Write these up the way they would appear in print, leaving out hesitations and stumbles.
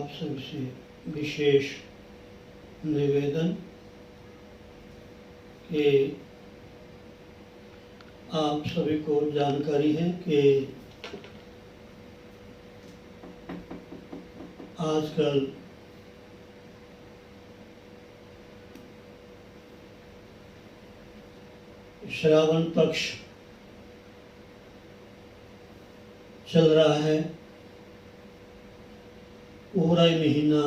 आप सबसे विशेष निवेदन कि आप सभी को जानकारी है कि आजकल श्रावण पक्ष चल रहा है। पूरा महीना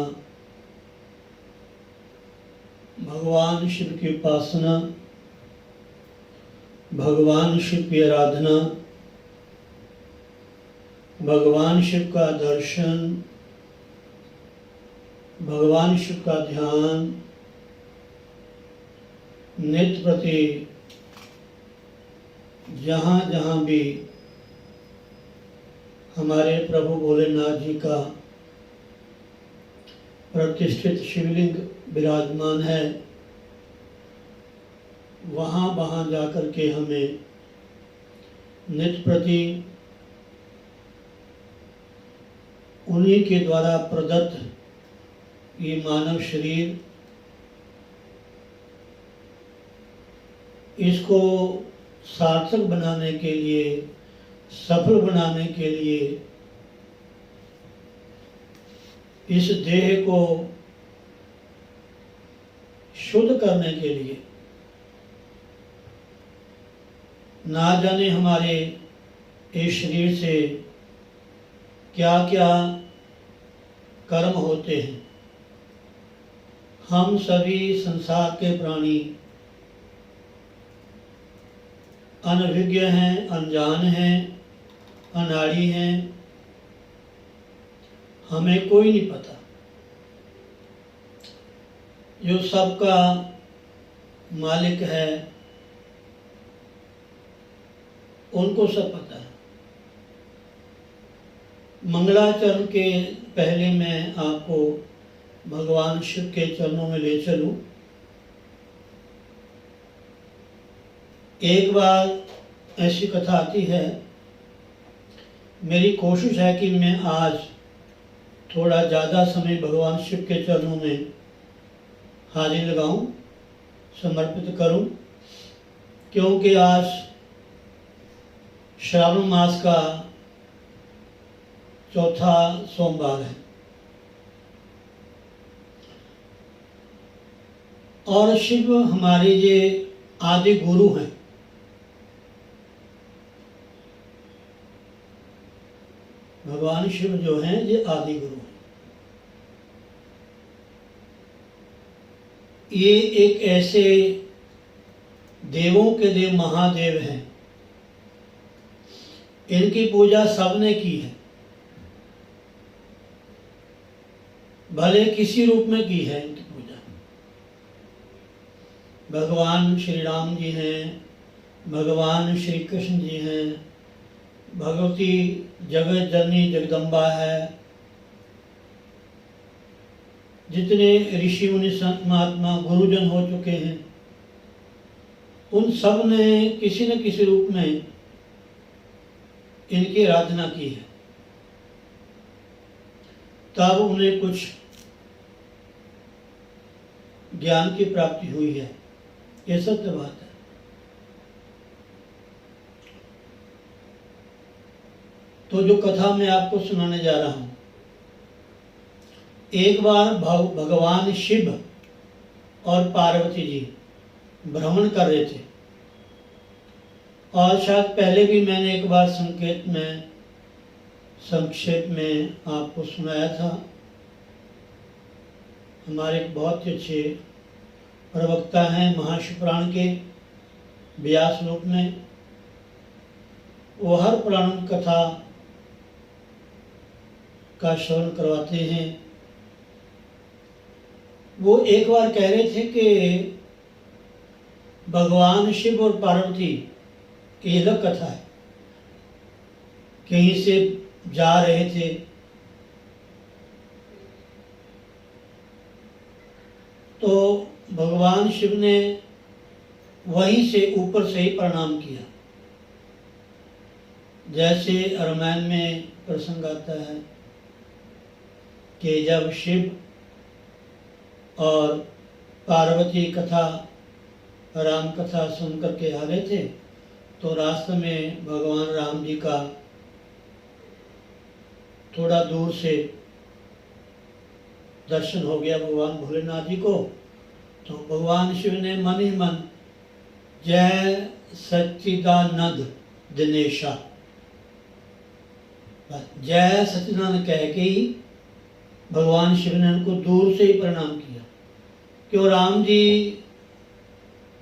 भगवान शिव की उपासना, भगवान शिव की आराधना, भगवान शिव का दर्शन, भगवान शिव का ध्यान, नित्य प्रति जहाँ जहाँ भी हमारे प्रभु भोलेनाथ जी का प्रतिष्ठित शिवलिंग विराजमान है, वहाँ वहाँ जाकर के हमें नित्य प्रति उन्हीं के द्वारा प्रदत्त ये मानव शरीर, इसको सार्थक बनाने के लिए, सफल बनाने के लिए, इस देह को शुद्ध करने के लिए, ना जाने हमारे इस शरीर से क्या क्या कर्म होते हैं। हम सभी संसार के प्राणी अनभिज्ञ हैं, अनजान हैं, अनाड़ी हैं, हमें कोई नहीं पता। जो सबका मालिक है उनको सब पता है। मंगलाचरण के पहले मैं आपको भगवान शिव के चरणों में ले चलूं। एक बार ऐसी कथा आती है, मेरी कोशिश है कि मैं आज थोड़ा ज़्यादा समय भगवान शिव के चरणों में हाजिरी लगाऊं, समर्पित करूं, क्योंकि आज श्रावण मास का चौथा सोमवार है और शिव हमारे ये आदि गुरु हैं। भगवान शिव जो हैं ये आदि गुरु हैं। ये एक ऐसे देवों के देव महादेव हैं, इनकी पूजा सबने की है, भले किसी रूप में की है इनकी पूजा। भगवान श्री राम जी हैं, भगवान श्री कृष्ण जी हैं, भगवती जगत जननी जगदम्बा है, जितने ऋषि मुनि संत महात्मा गुरुजन हो चुके हैं, उन सब ने किसी न किसी रूप में इनकी आराधना की है, तब उन्हें कुछ ज्ञान की प्राप्ति हुई है। ये सत्य बात है। तो जो कथा मैं आपको सुनाने जा रहा हूं, एक बार भगवान शिव और पार्वती जी भ्रमण कर रहे थे, और शायद पहले भी मैंने एक बार संक्षेप में आपको सुनाया था। हमारे बहुत ही अच्छे प्रवक्ता हैं महाशिवपुराण के व्यास रूप में, वो हर पुराण कथा का श्रवण करवाते हैं। वो एक बार कह रहे थे कि भगवान शिव और पार्वती की अलग कथा है। कहीं से जा रहे थे, तो भगवान शिव ने वहीं से ऊपर से ही प्रणाम किया, जैसे रामायण में प्रसंग आता है कि जब शिव और पार्वती कथा, राम कथा सुन करके आ रहे थे तो रास्ते में भगवान राम जी का थोड़ा दूर से दर्शन हो गया भगवान भोलेनाथ जी को। तो भगवान शिव ने मन ही मन जय सच्चिदानंद दिनेशा, जय सच्चिदानंद कह के ही भगवान शिव ने उनको दूर से ही प्रणाम किया। क्यों राम जी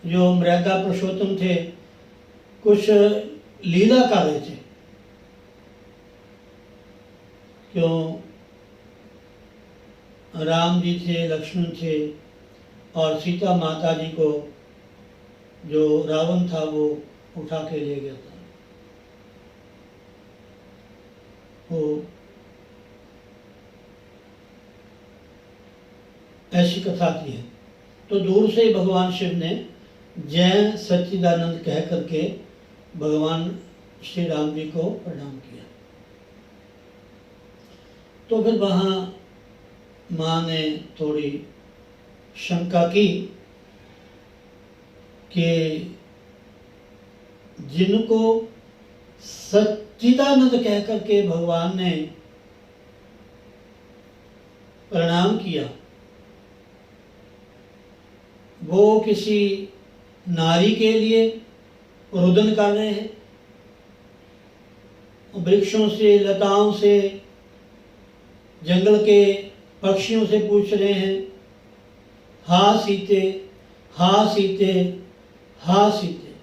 जो मृगा पुरुषोत्तम थे कुछ लीला कर रहे थे। क्यों राम जी थे, लक्ष्मण थे और सीता माता जी को जो रावण था वो उठा के ले गया था। वो ऐसी कथा की है। तो दूर से भगवान शिव ने जय सच्चिदानंद कह करके भगवान श्री राम जी को प्रणाम किया। तो फिर वहाँ माँ ने थोड़ी शंका की कि जिनको सच्चिदानंद कह करके भगवान ने प्रणाम किया वो किसी नारी के लिए रुदन कर रहे हैं, वृक्षों से, लताओं से, जंगल के पक्षियों से पूछ रहे हैं, हा सीते, हा सीते, हा सीते।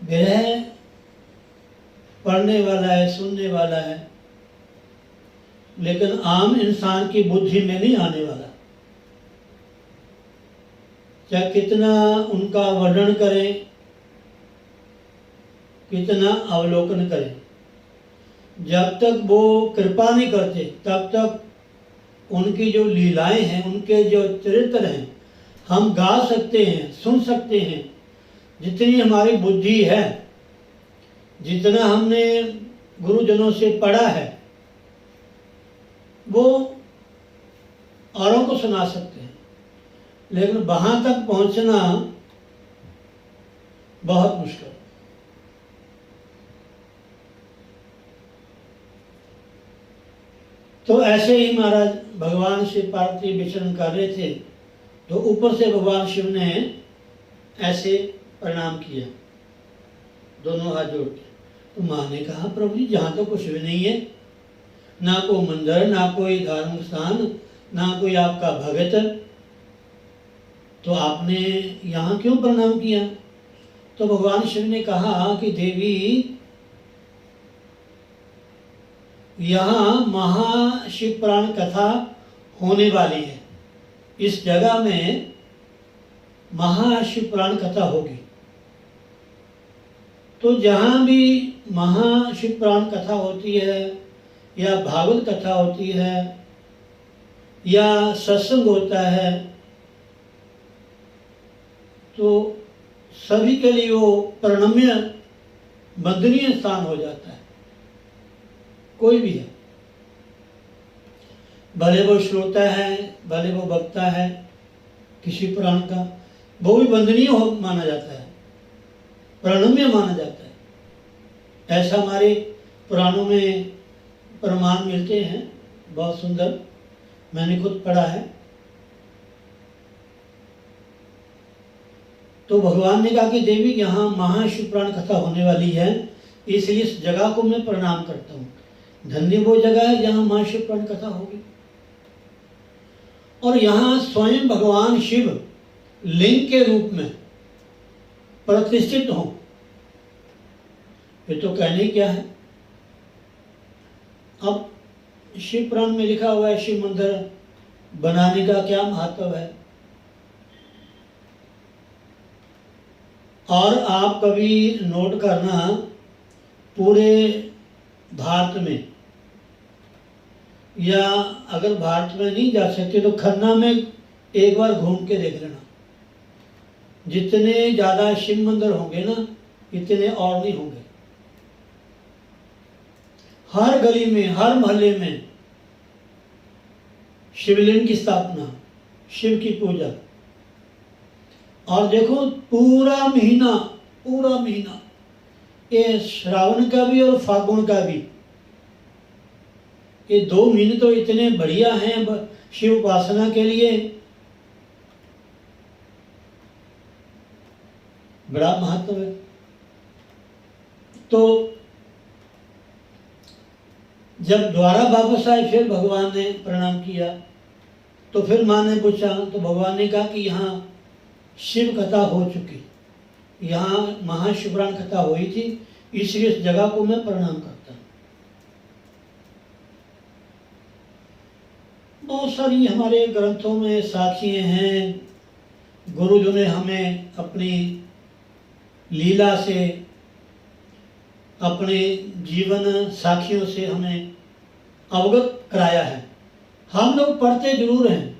विरह पढ़ने वाला है, सुनने वाला है, लेकिन आम इंसान की बुद्धि में नहीं आने वाला। चाहे कितना उनका वर्णन करें, कितना अवलोकन करें, जब तक वो कृपा नहीं करते तब तक उनकी जो लीलाएं हैं, उनके जो चरित्र हैं, हम गा सकते हैं, सुन सकते हैं। जितनी हमारी बुद्धि है, जितना हमने गुरुजनों से पढ़ा है, वो औरों को सुना सकते हैं, लेकिन वहां तक पहुंचना बहुत मुश्किल। तो ऐसे ही महाराज भगवान शिव पार्वती विचरण कर रहे थे तो ऊपर से भगवान शिव ने ऐसे प्रणाम किया, दोनों हाथ जोड़ के। तो माँ ने कहा प्रभु जी यहाँ तो कुछ भी नहीं है, ना कोई मंदिर, ना कोई धार्मिक स्थान, ना कोई आपका भगत, तो आपने यहाँ क्यों प्रणाम किया? तो भगवान शिव ने कहा कि देवी यहाँ महाशिव पुराण कथा होने वाली है, इस जगह में महाशिव पुराण कथा होगी। तो जहाँ भी महाशिव पुराण कथा होती है या भागवत कथा होती है या सत्संग होता है तो सभी के लिए वो प्रणम्य वंदनीय स्थान हो जाता है। कोई भी है, भले वो श्रोता है, भले वो वक्ता है किसी पुराण का, वो भी वंदनीय माना जाता है, प्रणम्य माना जाता है। ऐसा हमारे पुराणों में प्रमाण मिलते हैं, बहुत सुंदर, मैंने खुद पढ़ा है। तो भगवान ने कहा कि देवी यहाँ महाशिव पुराण कथा होने वाली है, इसलिए इस जगह को मैं प्रणाम करता हूँ। धन्य वो जगह है जहाँ महाशिव पुराण कथा होगी। और यहाँ स्वयं भगवान शिव लिंग के रूप में प्रतिष्ठित हों, ये तो कहने क्या है। अब शिव पुराण में लिखा हुआ है शिव मंदिर बनाने का क्या महत्व है, और आप कभी नोट करना पूरे भारत में, या अगर भारत में नहीं जा सकते तो खन्ना में एक बार घूम के देख लेना। जितने ज़्यादा शिव मंदिर होंगे ना, इतने और नहीं होंगे। हर गली में, हर मोहल्ले में शिवलिंग की स्थापना, शिव की पूजा। और देखो पूरा महीना ये श्रावण का भी और फागुन का भी, ये 2 महीने तो इतने बढ़िया हैं शिव उपासना के लिए, बड़ा महत्व है। तो जब द्वारा वापस आए फिर भगवान ने प्रणाम किया, तो फिर माँ ने पूछा, तो भगवान ने कहा कि यहाँ शिव कथा हो चुकी, यहाँ महाशिवरात्रि कथा हुई थी, इसलिए इस जगह को मैं प्रणाम करता हूँ। बहुत सारी हमारे ग्रंथों में साखियाँ हैं, गुरुजों ने हमें अपनी लीला से, अपने जीवन साखियों से हमें अवगत कराया है। हम लोग पढ़ते जरूर हैं,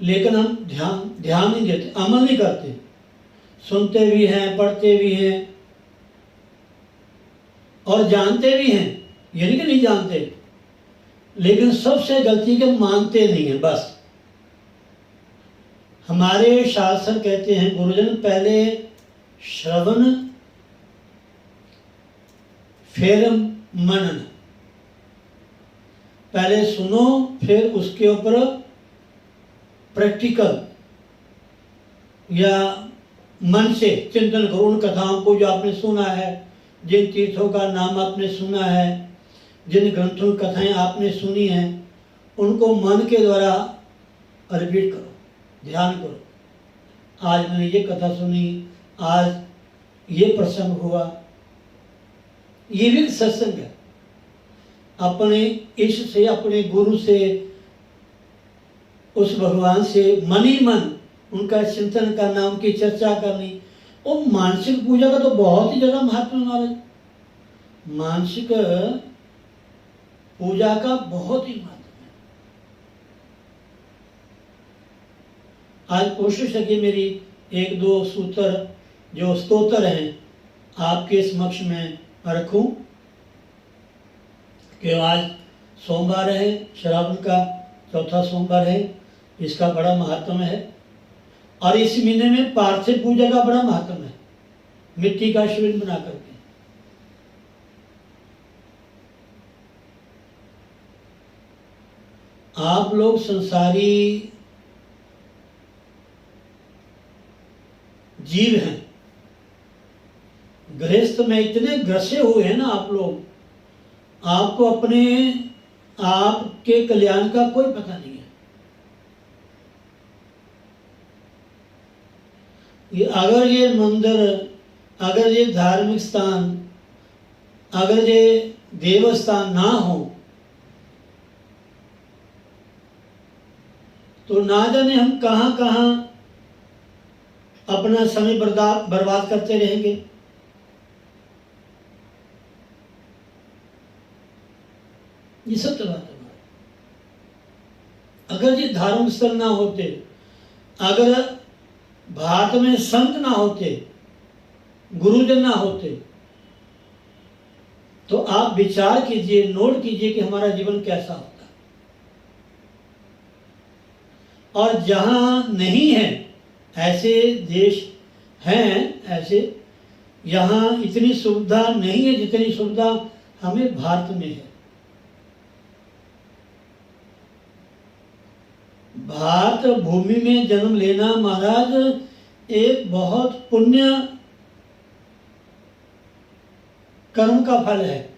लेकिन हम ध्यान नहीं देते, अमल नहीं करते। सुनते भी हैं, पढ़ते भी हैं और जानते भी हैं, ये नहीं कि नहीं जानते, लेकिन सबसे गलती के मानते नहीं है। बस हमारे शास्त्र कहते हैं, गुरुजन पहले श्रवण फिर मनन, पहले सुनो फिर उसके ऊपर प्रैक्टिकल या मन से चिंतन करो। उन कथाओं को जो आपने सुना है, जिन तीर्थों का नाम आपने सुना है, जिन ग्रंथों की कथाएं आपने सुनी हैं, उनको मन के द्वारा रिपीट करो, ध्यान करो। आज मैंने ये कथा सुनी, आज ये प्रसंग हुआ, ये भी सत्संग है। अपने इष्ट से, अपने गुरु से, उस भगवान से मन ही मन उनका चिंतन करना, उनकी चर्चा करनी। और मानसिक पूजा का तो बहुत ही ज़्यादा महत्व है महाराज। मानसिक पूजा का बहुत ही महत्व है। आज कोशिश है कि मेरी 1-2 सूत्र जो स्तोत्र हैं आपके समक्ष में रखूं, कि आज सोमवार है, श्रावण का चौथा सोमवार है, इसका बड़ा महत्व है। और इस महीने में पार्थिव पूजा का बड़ा महत्व है, मिट्टी का शिवलिंग बना करके। आप लोग संसारी जीव हैं, गृहस्थ में इतने ग्रसे हुए हैं ना आप लोग, आपको अपने आपके कल्याण का कोई पता नहीं है। अगर ये मंदिर, अगर ये धार्मिक स्थान, अगर ये देवस्थान ना हो तो ना जाने हम कहां कहां अपना समय बर्बाद करते रहेंगे। ये सत्य बात है। अगर ये धार्मिक स्थल ना होते, अगर भारत में संत ना होते, गुरुजन ना होते, तो आप विचार कीजिए, नोट कीजिए कि हमारा जीवन कैसा होता। और जहां नहीं है, ऐसे देश हैं, ऐसे यहां इतनी सुविधा नहीं है जितनी सुविधा हमें भारत में है। भारत भूमि में जन्म लेना महाराज एक बहुत पुण्य कर्म का फल है।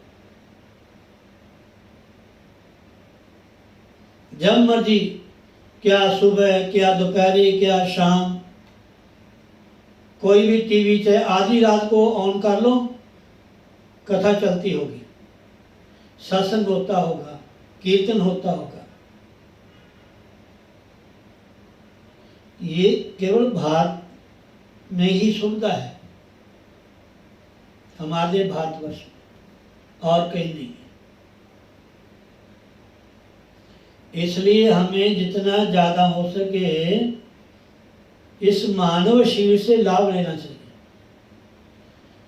जब मर्जी, क्या सुबह, क्या दोपहरी, क्या शाम, कोई भी टीवी चाहे आधी रात को ऑन कर लो, कथा चलती होगी, सत्संग होता होगा, कीर्तन होता होगा। ये केवल भारत में ही सुविधा है, हमारे भारतवर्ष में, और कहीं नहीं है। इसलिए हमें जितना ज़्यादा हो सके इस मानव शिविर से लाभ लेना चाहिए।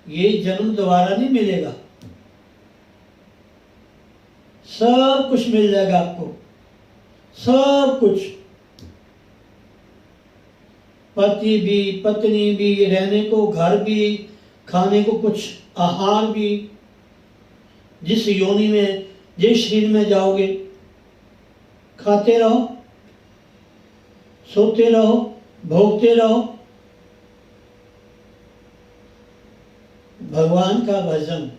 ये जन्म दोबारा नहीं मिलेगा। सब कुछ मिल जाएगा आपको, सब कुछ। पति भी, पत्नी भी, रहने को घर भी, खाने को कुछ आहार भी। जिस योनि में, जिस शरीर में जाओगे, खाते रहो, सोते रहो, भोगते रहो। भगवान का भजन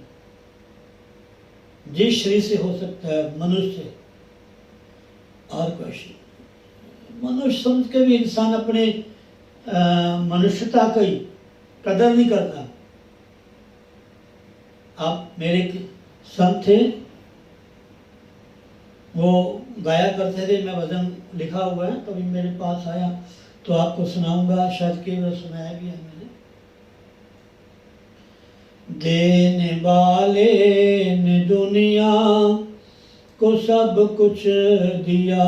जिस शरीर से हो सकता है, मनुष्य से, और कुछ मनुष्य समझ के भी इंसान अपने मनुष्यता की कदर नहीं करता। आप मेरे संत थे, वो गाया करते थे, मैं भजन लिखा हुआ है, कभी मेरे पास आया तो आपको सुनाऊंगा, शायद कई बार सुनाया भी है मैंने। देने वाले ने दुनिया को सब कुछ दिया,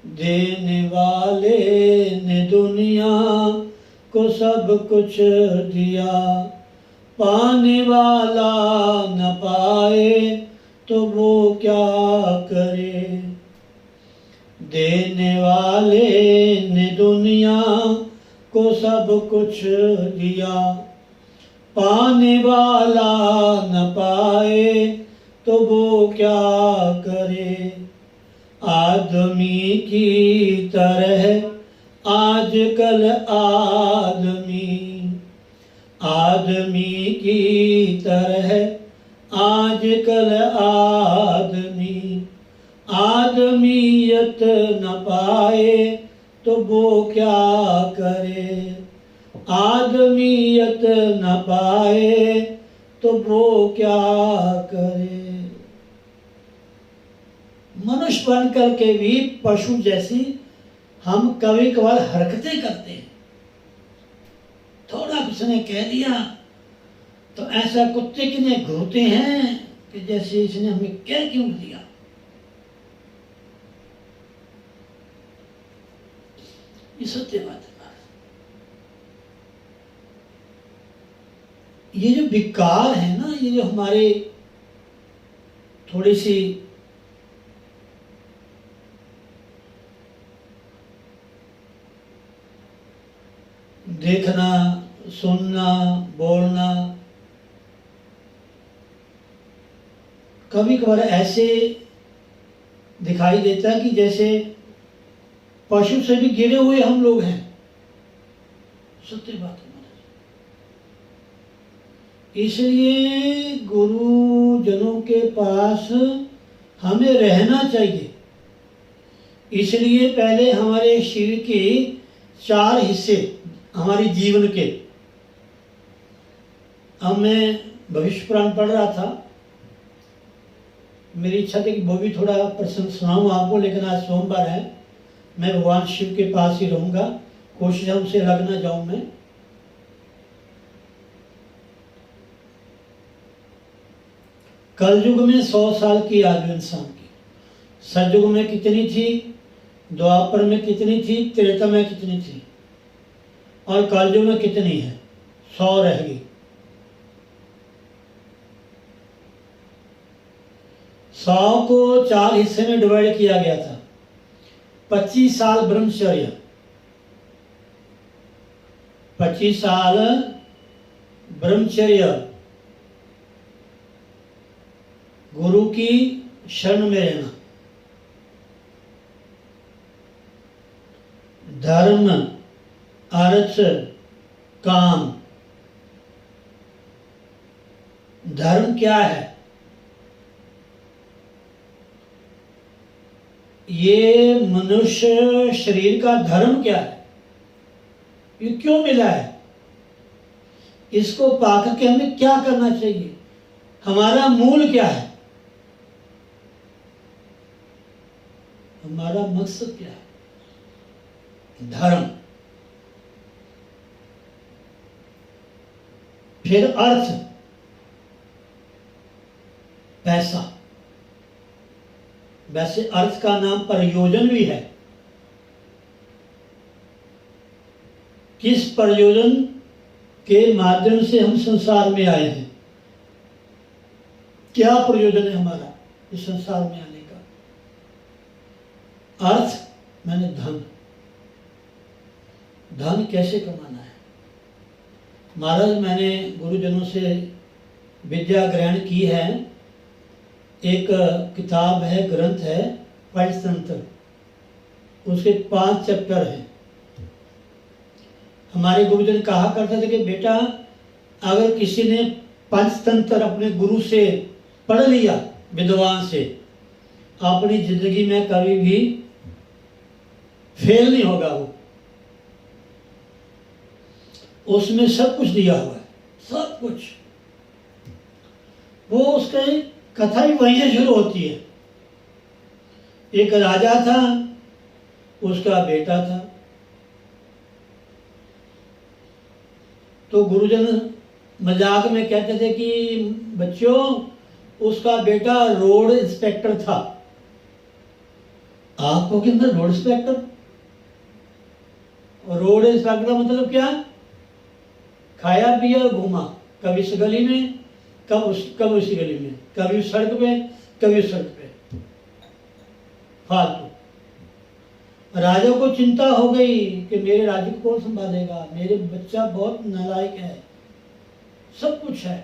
देने वाले ने दुनिया को सब कुछ दिया, पाने वाला न पाए तो वो क्या करे। देने वाले ने दुनिया को सब कुछ दिया, पाने वाला न पाए तो वो क्या करे। आदमी की तरह आजकल आदमी की तरह आजकल आदमीयत न पाए तो वो क्या करे। आदमीयत न पाए तो वो क्या करे। मनुष्य बन करके भी पशु जैसी हम कभी कभार हरकतें करते हैं। थोड़ा कुछ ने कह दिया तो ऐसा कुत्ते की ने घूरते हैं कि जैसे इसने हमें कह क्यों दिया। ये सत्य बात है। ये जो विकार है ना, ये जो हमारे थोड़ी सी देखना, सुनना, बोलना, कभी कभार ऐसे दिखाई देता है कि जैसे पशु से भी गिरे हुए हम लोग हैं। सत्य बात है। इसलिए गुरुजनों के पास हमें रहना चाहिए। इसलिए पहले हमारे शरीर के 4 हिस्से हमारे जीवन के, अब मैं भविष्य पुराण पढ़ रहा था, मेरी इच्छा थी कि वो भी थोड़ा प्रसंग सुनाऊं आपको, लेकिन आज सोमवार है, मैं भगवान शिव के पास ही रहूंगा, कोशिश हमसे लग ना जाऊं मैं। कलयुग में 100 साल की आयु इंसान की, सतयुग में कितनी थी, द्वापर में कितनी थी, त्रेता में कितनी थी, और कलयुग में कितनी है, 100 रह गई। 100 को 4 हिस्से में डिवाइड किया गया था। 25 साल ब्रह्मचर्य, 25 साल ब्रह्मचर्य, गुरु की शरण में रहना, धर्म, अर्थ, काम। धर्म क्या है? ये मनुष्य शरीर का धर्म क्या है, ये क्यों मिला है, इसको पाकर के हमें क्या करना चाहिए, हमारा मूल क्या है, हमारा मकसद क्या है। धर्म, फिर अर्थ, पैसा। वैसे अर्थ का नाम प्रयोजन भी है। किस प्रयोजन के माध्यम से हम संसार में आए हैं, क्या प्रयोजन है हमारा, इस संसार में आने का। अर्थ मैंने धन, धन कैसे कमाना है। महाराज मैंने गुरुजनों से विद्या ग्रहण की है। एक किताब है, ग्रंथ है पंचतंत्र, उसके 5 चैप्टर हैं। हमारे गुरुजन कहा करते थे कि बेटा अगर किसी ने पंचतंत्र अपने गुरु से पढ़ लिया, विद्वान से, अपनी जिंदगी में कभी भी फेल नहीं होगा। वो उसमें सब कुछ दिया हुआ है, सब कुछ। वो उसकी कथा ही वहीं से शुरू होती है। एक राजा था, उसका बेटा था। तो गुरुजन मजाक में कहते थे कि बच्चों उसका बेटा रोड इंस्पेक्टर था। आपको क्या मतलब रोड इंस्पेक्टर? रोड इंस्पेक्टर मतलब क्या? खाया पिया घूमा, कभी इस गली में, कब उसी गली में, कभी उस सड़क पे, कभी उस सड़क पे, फालतू। राजा को चिंता हो गई कि मेरे राज्य को कौन संभालेगा, मेरे बच्चा बहुत नालायक है, सब कुछ है।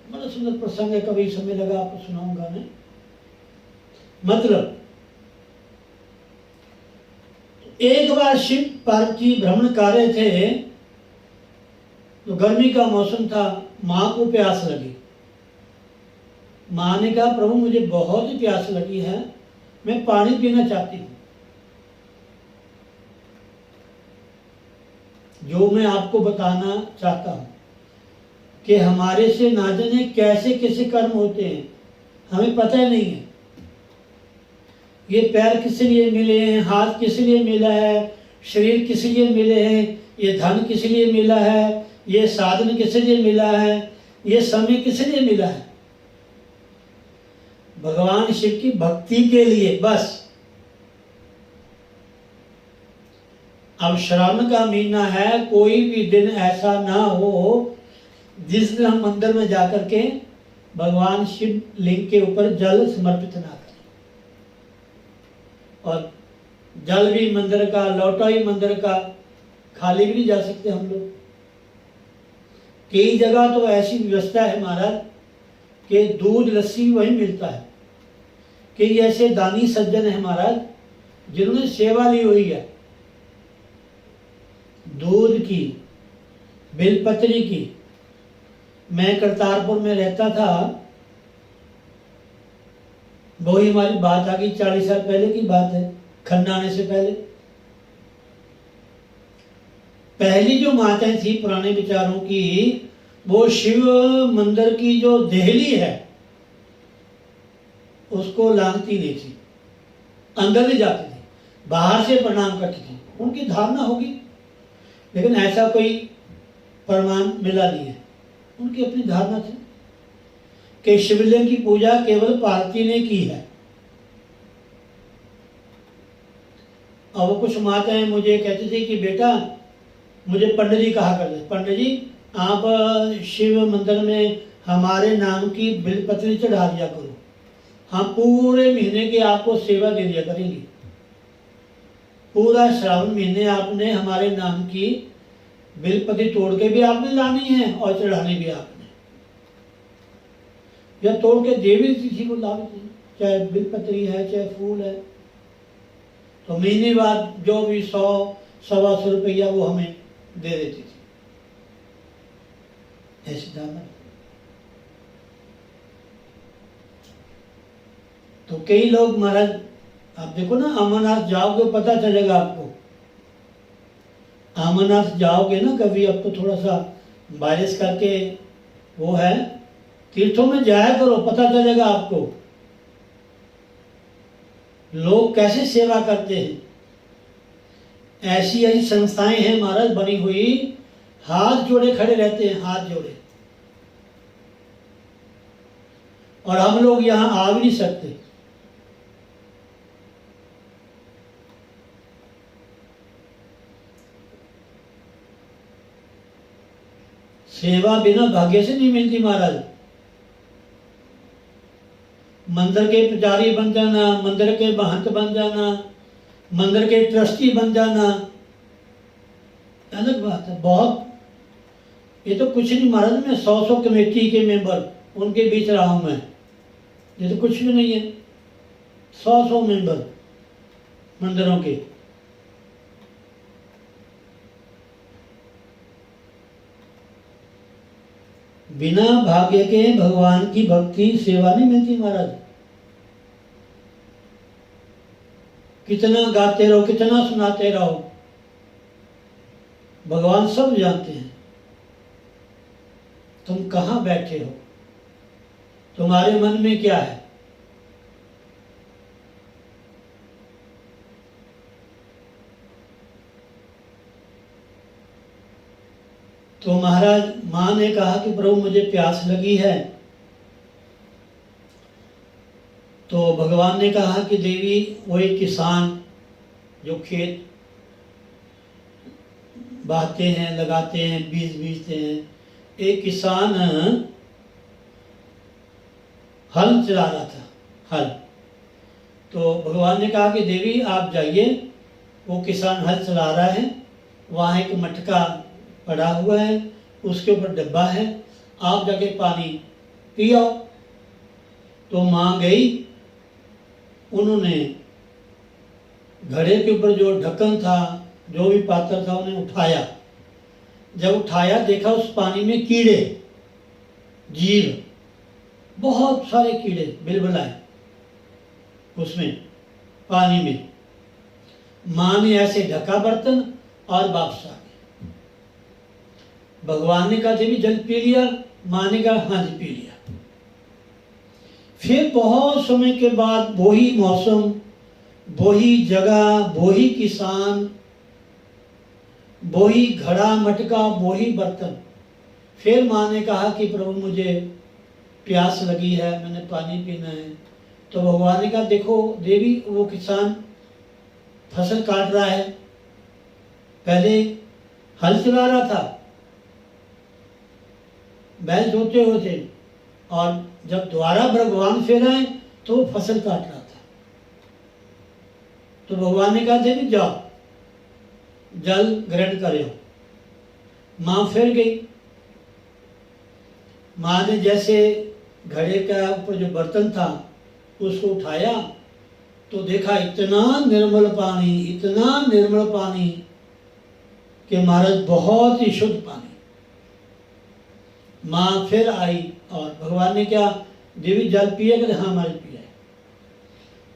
बड़ा सुंदर प्रसंग है, कभी समय लगा आपको सुनाऊंगा मैं। मतलब एक बार शिव पार्वती भ्रमण कर रहे थे, तो गर्मी का मौसम था, मां को प्यास लगी। मां ने कहा प्रभु मुझे बहुत ही प्यास लगी है, मैं पानी पीना चाहती हूं। जो मैं आपको बताना चाहता हूं कि हमारे से ना जाने कैसे कैसे कर्म होते हैं, हमें पता ही नहीं है। ये पैर किस लिए मिले हैं, हाथ किस लिए मिला है, शरीर किस लिए मिले हैं, ये धन किस लिए मिला है, ये साधन किस लिए मिला है, ये समय किस लिए मिला है? भगवान शिव की भक्ति के लिए बस। अब श्रावण का महीना है, कोई भी दिन ऐसा ना हो जिस दिन हम मंदिर में जाकर के भगवान शिव लिंग के ऊपर जल समर्पित ना करें। और जल भी मंदिर का, लौटा ही मंदिर का, खाली भी नहीं जा सकते हम लोग। कई जगह तो ऐसी व्यवस्था है महाराज कि दूध लस्सी वही मिलता है। कई ऐसे दानी सज्जन है महाराज जिन्होंने सेवा ली हुई है दूध की, बेलपत्री की। मैं करतारपुर में रहता था, वही हमारी बात आ गई, 40 साल पहले की बात है, खन्ना आने से पहले। पहली जो माताएं थी पुराने विचारों की, वो शिव मंदिर की जो देहली है उसको लांघती नहीं थी, अंदर नहीं जाती थी, बाहर से प्रणाम करती थी। उनकी धारणा होगी, लेकिन ऐसा कोई प्रमाण मिला नहीं है। उनकी अपनी धारणा थी कि शिवलिंग की पूजा केवल पार्वती ने की है। और वो कुछ माताएं मुझे कहती थी कि बेटा, मुझे पंडित जी कहा करते, पंडित जी आप शिव मंदिर में हमारे नाम की बिलपत्री चढ़ा दिया करो, हम पूरे महीने की आपको सेवा दे दिया करेंगे। पूरा श्रावण महीने आपने हमारे नाम की बिलपत्री तोड़ के भी आपने लानी है और चढ़ानी भी आपने। या तोड़ के दे भी थी वो ला भी, चाहे बिलपत्री है चाहे फूल है। तो महीने बाद जो भी 100-125 रुपया वो हमें दे देती थी। ऐसी धारणा। तो कई लोग महाराज, आप देखो ना, अमरनाथ जाओगे पता चलेगा आपको। अमरनाथ जाओगे ना कभी, अब तो थोड़ा सा बारिश करके वो है, तीर्थों में जाया करो, पता चलेगा आपको लोग कैसे सेवा करते हैं। ऐसी ऐसी संस्थाएं हैं महाराज बनी हुई, हाथ जोड़े खड़े रहते हैं, हाथ जोड़े। और हम लोग यहां आ भी नहीं सकते। सेवा बिना भाग्य से नहीं मिलती महाराज। मंदिर के पुजारी बन जाना, मंदिर के महंत बन जाना, मंदिर के ट्रस्टी बन जाना अलग बात है। बहुत, ये तो कुछ नहीं महाराज, मैं 100 कमेटी के मेंबर उनके बीच रहा हूं मैं, ये तो कुछ भी नहीं है। 100 मेंबर मंदिरों के। बिना भाग्य के भगवान की भक्ति सेवा नहीं मिलती महाराज। कितना गाते रहो, कितना सुनाते रहो, भगवान सब जानते हैं तुम कहां बैठे हो, तुम्हारे मन में क्या है। तो महाराज, मां ने कहा कि प्रभु मुझे प्यास लगी है। तो भगवान ने कहा कि देवी, वो एक किसान जो खेत बाते हैं, लगाते हैं, बीज बीजते हैं, एक किसान हल चला रहा था, हल। तो भगवान ने कहा कि देवी आप जाइए, वो किसान हल चला रहा है, वहाँ एक मटका पड़ा हुआ है, उसके ऊपर डब्बा है, आप जाके पानी पी आओ। तो माँ गई, उन्होंने घड़े के ऊपर जो ढक्कन था, जो भी पात्र था, उन्हें उठाया। जब उठाया देखा उस पानी में कीड़े, जीव, बहुत सारे कीड़े बिलबिलाए उसमें पानी में। माँ ने ऐसे ढका बर्तन और वापस आ गई। भगवान ने कहा देवी जल पी लिया? माँ ने कहा हाँ जी पी लिया। फिर बहुत समय के बाद वही मौसम, वही जगह, वही किसान, वही घड़ा मटका, वही बर्तन। फिर माँ ने कहा कि प्रभु मुझे प्यास लगी है, मैंने पानी पीना है। तो भगवान ने कहा देखो देवी, वो किसान फसल काट रहा है, पहले हल चला रहा था, बैल जोते हुए थे, और जब दोबारा भगवान फिर आए तो वो फसल काट रहा था। तो भगवान ने कहा देवी जाओ जल ग्रहण करो। माँ फिर गई। माँ ने जैसे घड़े का ऊपर जो बर्तन था उसको उठाया तो देखा इतना निर्मल पानी, इतना निर्मल पानी कि महाराज बहुत ही शुद्ध पानी। माँ फिर आई और भगवान ने क्या देवी जल पिए? कहते हाँ महाराज पिया।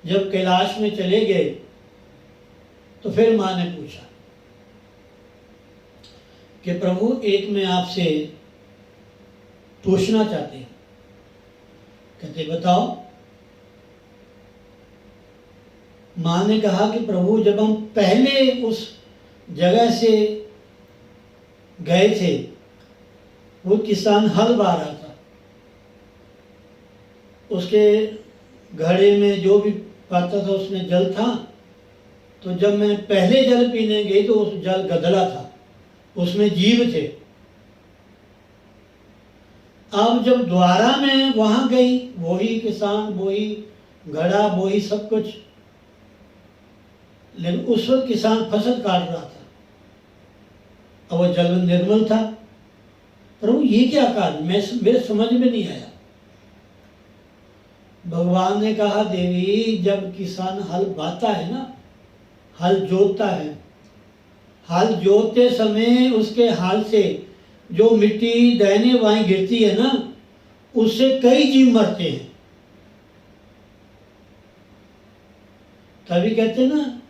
जब कैलाश में चले गए तो फिर माँ ने पूछा कि प्रभु एक मैं आपसे पूछना चाहती हूँ। कहते बताओ। माँ ने कहा कि प्रभु जब हम पहले उस जगह से गए थे, वो किसान हल बा रहा था, उसके घड़े में जो भी पाता था उसमें जल था। तो जब मैं पहले जल पीने गई तो उस जल गदला था, उसमें जीव थे। अब जब दोबारा मैं वहां गई, वही किसान, वही घड़ा, वही सब कुछ, लेकिन उस वक्त किसान फसल काट रहा था और वो जल निर्मल था। प्रभु ये क्या कारण? मेरे समझ में नहीं आया। भगवान ने कहा देवी जब किसान हल बाता है ना, हल जोतता है, हल जोतते समय उसके हाल से जो मिट्टी दाहिने बाएं गिरती है ना, उससे कई जीव मरते हैं। तभी कहते हैं ना,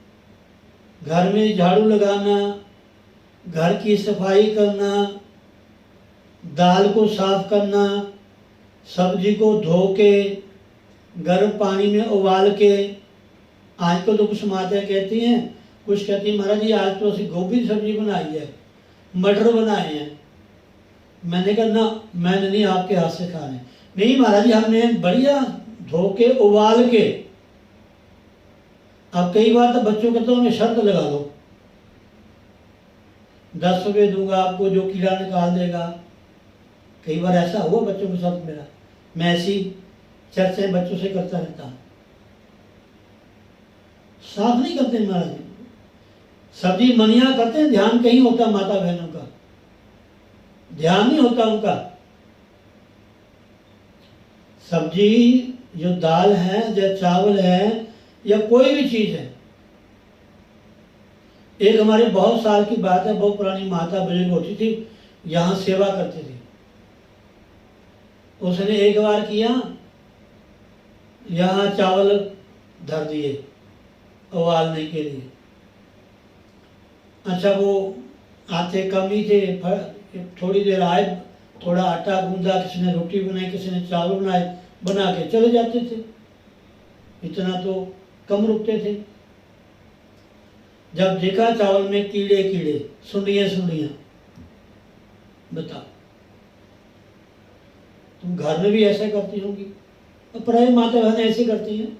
घर में झाड़ू लगाना, घर की सफाई करना, दाल को साफ करना, सब्जी को धो के गर्म पानी में उबाल के, आजकल तो कुछ माताएं कहती हैं, कुछ कहती हैं महाराज जी आज तो असि गोभी की सब्जी बनाई है, मटर बनाए हैं। मैंने कहा ना, मैंने नहीं आपके हाथ से खाने। नहीं महाराज जी हमने बढ़िया धो के उबाल के। अब कई बार तो बच्चों कहते हैं शर्त लगा लो, 10 रुपये दूंगा आपको जो कीड़ा निकाल देगा। कई बार ऐसा हुआ बच्चों के साथ मेरा। मैं ऐसी चर्चाएं बच्चों से करता रहता हूं। साफ नहीं करते महाराज जी, सब्जी मनिया करते हैं, ध्यान कहीं होता माता बहनों का, ध्यान नहीं होता उनका। सब्जी जो दाल है या चावल है या कोई भी चीज है, एक हमारे बहुत साल की बात है, बहुत पुरानी माता बुजुर्ग होती थी, यहाँ सेवा करती थी। उसने एक बार किया, यहाँ चावल धर दिए उबालने के लिए। अच्छा, वो आते कम ही थे, थोड़ी देर आए, थोड़ा आटा गूंदा, किसी ने रोटी बनाई, किसी ने चावल बनाए, बना के चले जाते थे। इतना तो कम रुकते थे। जब देखा चावल में कीड़े कीड़े, सुंडियां सुंडियां, बताओ तुम घर में भी ऐसा करती होंगी, और प्राय माता बहनें ऐसे करती हैं।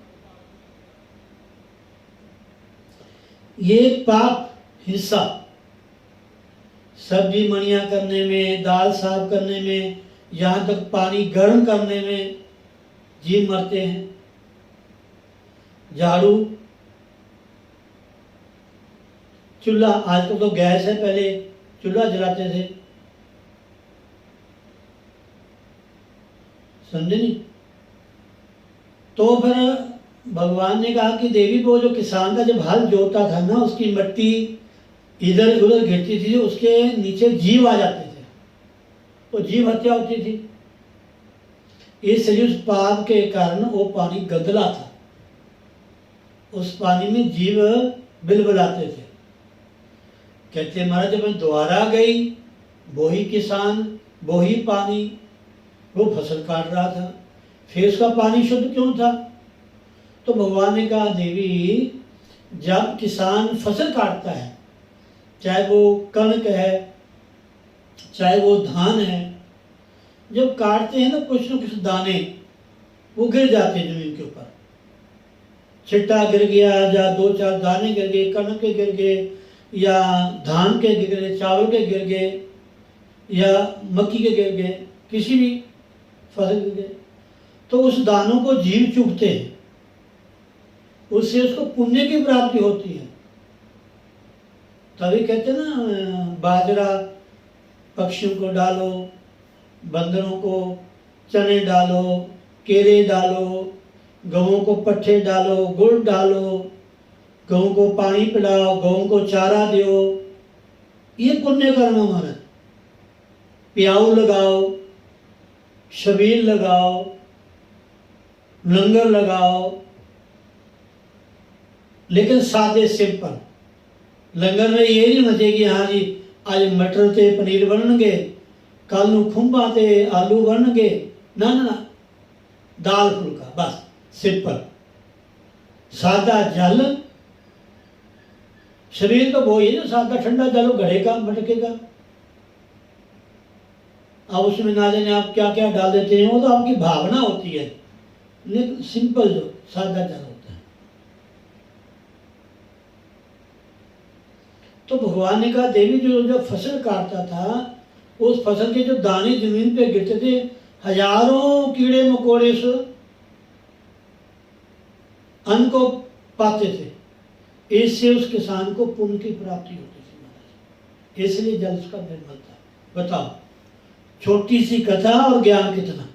ये पाप हिस्सा, सब्जी मणिया करने में, दाल साफ करने में, यहाँ तक पानी गर्म करने में जीव मरते हैं। झाड़ू, चूल्हा, आजकल तो गैस है, पहले चूल्हा जलाते थे, समझे नहीं? तो फिर भगवान ने कहा कि देवी, वो जो किसान का जब हल जोता था ना, उसकी मट्टी इधर उधर गिरती थी, उसके नीचे जीव आ जाते थे, वो जीव हत्या होती थी। इसलिए उस पाप के कारण वो पानी गंदला था, उस पानी में जीव बिलबिलाते थे। कहते महाराज, जब मैं दोबारा गई, वो ही किसान, वो ही पानी, वो फसल काट रहा था, फिर उसका पानी शुद्ध क्यों था? तो भगवान ने कहा, देवी, जब किसान फसल काटता है, चाहे वो कणक है, चाहे वो धान है, जब काटते हैं तो कुछ न कुछ दाने वो गिर जाते हैं जमीन के ऊपर। छिट्टा गिर गया, या दो चार दाने गिर गए, कणक के गिर गए, या धान के गिर गए, चावल के गिर गए, या मक्की के गिर गए, किसी भी फसल गिर गए, तो उस दानों को जीव चुगते हैं, उससे उसको पुण्य की प्राप्ति होती है। तभी कहते हैं ना, बाजरा पक्षियों को डालो, बंदरों को चने डालो, केले डालो, गवों को पट्ठे डालो, गुड़ डालो, गऊ को पानी पिलाओ, गऊ को चारा दो, ये पुण्य कर्म हमारा। प्याऊ लगाओ, शबील लगाओ, लंगर लगाओ, लेकिन सादे सिंपल। लंगर में ये नहीं होना चाहिए कि हाँ जी आज मटर ते पनीर बननगे, कल नू खुंबा ते आलू बननगे, ना ना ना, दाल फुल्का, बस सिंपल सादा जल। शरीर तो वो ही है जो सादा ठंडा जल घड़ेगा मटकेगा। अब उसमें ना जाने आप क्या क्या डाल देते हैं, वो तो आपकी भावना होती है, लेकिन सिंपल जो सादा जल होता है। तो भगवान ने कहा, देवी, जो जब फसल काटता था, उस फसल के जो दाने जमीन पे गिरते थे, हजारों कीड़े मकोड़े उस अन्न को पाते थे, इससे उस किसान को पुण्य की प्राप्ति होती थी महाराज। इसलिए जल उसका निर्मल था। बताओ, छोटी सी कथा और ज्ञान कितना।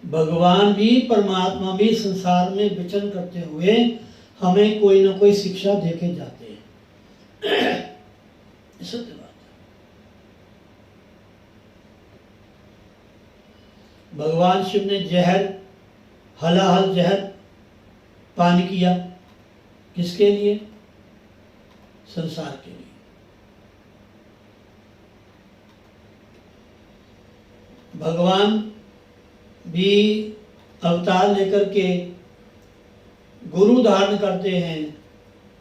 भगवान भी, परमात्मा भी संसार में विचरण करते हुए हमें कोई ना कोई शिक्षा देके जाते हैं। सत्य बात है। भगवान शिव ने जहर, हलाहल जहर पान किया, किसके लिए? संसार के लिए। भगवान भी अवतार लेकर के गुरु धारण करते हैं,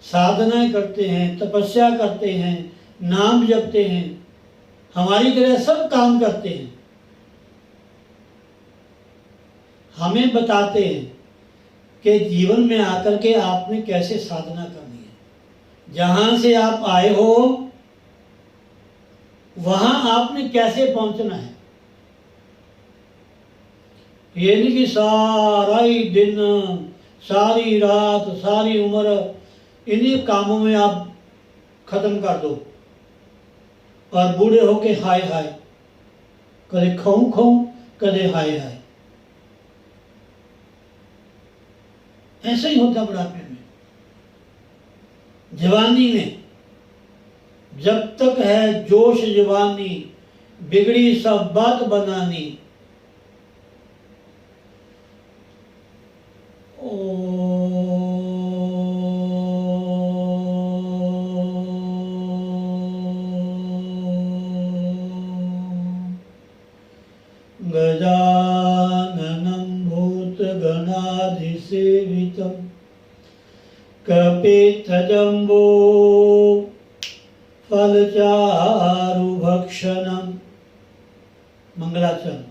साधनाएं करते हैं, तपस्या करते हैं, नाम जपते हैं, हमारी तरह सब काम करते हैं, हमें बताते हैं कि जीवन में आकर के आपने कैसे साधना करनी है, जहां से आप आए हो वहां आपने कैसे पहुंचना है। ये नहीं कि सारा ही दिन, सारी रात, सारी उम्र इन्हीं कामों में आप खत्म कर दो और बूढ़े होके हाय हाय, कदे खाऊं खाऊं, कदे हाय हाय। ऐसा ही होता बुढ़ापे में। जवानी में जब तक है जोश जवानी, बिगड़ी सब बात बनानी। गजाननं भूतगणाधिसेवितं कपित्थजम्बो फलचारुभक्षणम्। मंगलाचरण।